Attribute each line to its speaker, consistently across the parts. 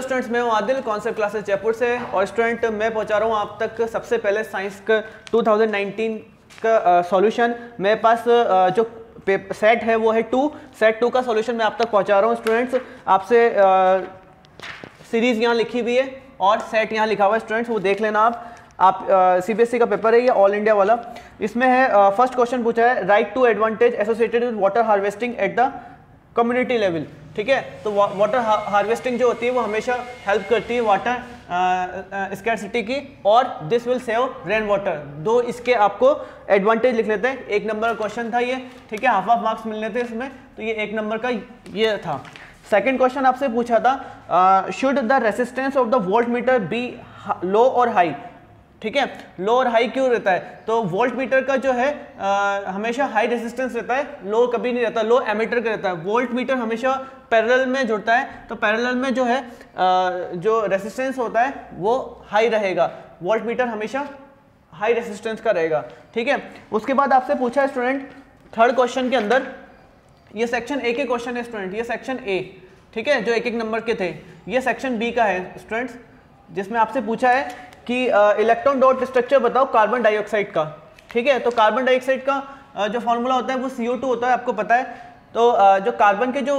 Speaker 1: Hello students, मैं हूं Adil, concept classes Jaipur से। और स्टूडेंट मैं पहुंचा रहा हूं आप तक सबसे पहले साइंस का 2019 का सॉल्यूशन। मेरे पास जो सेट है वो है सेट 2 का सॉल्यूशन मैं आप तक पहुंचा रहा हूं। स्टूडेंट्स आपसे सीरीज़ यहाँ लिखी हुई है और सेट यहाँ लिखा हुआ है। स्टूडेंट्स वो देख लेना आप सीबीएसई का पेपर है ये, ऑल इंडिया वाला। इसमें है फर्स्ट क्वेश्चन पूछा है, write two advantage associated with water harvesting at the community level. ठीक है, तो वाटर हार्वेस्टिंग जो होती है वो हमेशा हेल्प करती है वाटर स्कैरसिटी की, और this will save rain water. दो इसके आपको एडवांटेज लिख लेते हैं। 1 नंबर का क्वेश्चन था ये, ठीक है, हाफ मार्क्स मिलने थे इसमें, तो ये 1 नंबर का ये था। सेकंड क्वेश्चन आपसे पूछा था, should the resistance of the voltmeter be low और हाई। ठीक है, लो और हाई क्यों रहता है? तो वोल्ट मीटर का जो है हमेशा हाई रेजिस्टेंस रहता है, लो कभी नहीं रहता, लो एमीटर का रहता है। वोल्ट मीटर हमेशा पैरेलल में जुड़ता है, तो पैरेलल में जो है जो रेजिस्टेंस होता है वो हाई रहेगा। वोल्ट मीटर हमेशा हाई रेजिस्टेंस का रहेगा। ठीक है, उसके बाद आपसे पूछा है स्टूडेंट थर्ड क्वेश्चन के अंदर, ये सेक्शन ए के क्वेश्चन है स्टूडेंट, ये सेक्शन ए, ठीक है, जो 1-1 नंबर के थे। ये सेक्शन बी का है स्टूडेंट्स, जिसमें आपसे पूछा है कि इलेक्ट्रॉन डॉट स्ट्रक्चर बताओ कार्बन डाइऑक्साइड का। ठीक है, तो कार्बन डाइऑक्साइड का जो फॉर्मूला होता है वो CO2 होता है, आपको पता है। तो जो कार्बन के जो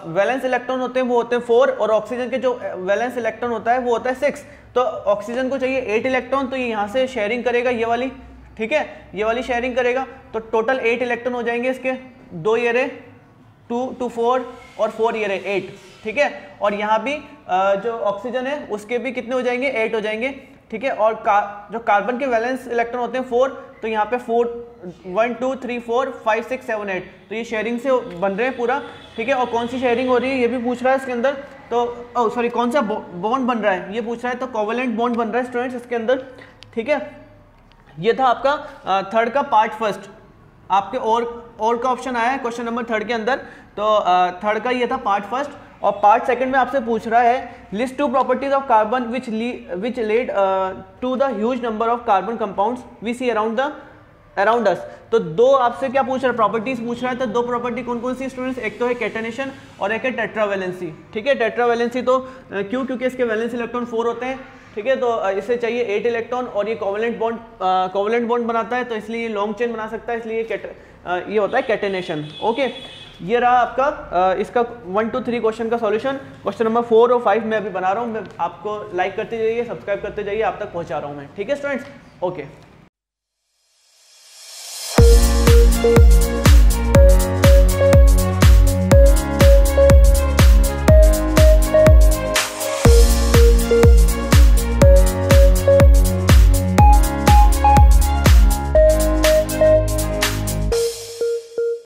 Speaker 1: वैलेंस इलेक्ट्रॉन होते हैं वो होते हैं 4, और ऑक्सीजन के जो वैलेंस इलेक्ट्रॉन होता है वो होता है 6। तो ऑक्सीजन को चाहिए 8 इलेक्ट्रॉन, तो ये यहाँ से शेयरिंग करेगा ये वाली, ठीक है, ये वाली शेयरिंग करेगा, तो टोटल 8 इलेक्ट्रॉन हो जाएंगे इसके, 2 ये रे 2 4 और 4 ये रे 8। ठीक है, और यहाँ भी जो ऑक्सीजन है उसके भी कितने हो जाएंगे, 8 हो जाएंगे। ठीक है, और जो कार्बन के वैलेंस इलेक्ट्रॉन होते हैं 4, तो यहाँ पे 4 1 2 3 4 5 6 7 8, तो ये शेयरिंग से बन रहे हैं पूरा। ठीक है, और कौन सी शेयरिंग हो रही है ये भी पूछ रहा है इसके अंदर, तो सॉरी कौन सा बॉन्ड बन रहा है ये पूछ रहा है, तो कोवेलेंट बॉन्ड बन रहा है स्टूडेंट्स इसके अंदर। ठीक है, ये था आपका थर्ड का पार्ट फर्स्ट। आपके और का ऑप्शन आया है क्वेश्चन नंबर 3 के अंदर, तो थर्ड का ये था पार्ट फर्स्ट। और पार्ट सेकंड में आपसे पूछ रहा है, list 2 properties of carbon which lead to the huge number of carbon compounds we see around us. तो 2 आपसे क्या पूछ रहा है, प्रॉपर्टीज पूछ रहा है। तो 2 प्रॉपर्टी कौन कौन सी स्टूडेंट्स, एक तो है कैटेनेशन और एक है टेट्रावैलेंसी। ठीक है, टेट्रावैलेंसी तो क्यों, क्योंकि इसके वैलेंस इलेक्ट्रॉन 4 होते हैं। ठीक है, तो इसे चाहिए 8 इलेक्ट्रॉन, और ये कोवेलेंट बॉन्ड बनाता है, तो इसलिए ये लॉन्ग चेन बना सकता है, इसलिए ये होता है कैटेनेशन। ओके, ये रहा आपका इसका 1 2 3 क्वेश्चन का सॉल्यूशन। क्वेश्चन नंबर 4 और 5 मैं अभी बना रहा हूँ, मैं आपको लाइक करते जाइए, सब्सक्राइब करते जाइए, आप तक पहुँचा रहा हूँ मैं। ठीक है स्टूडेंट्स, ओके।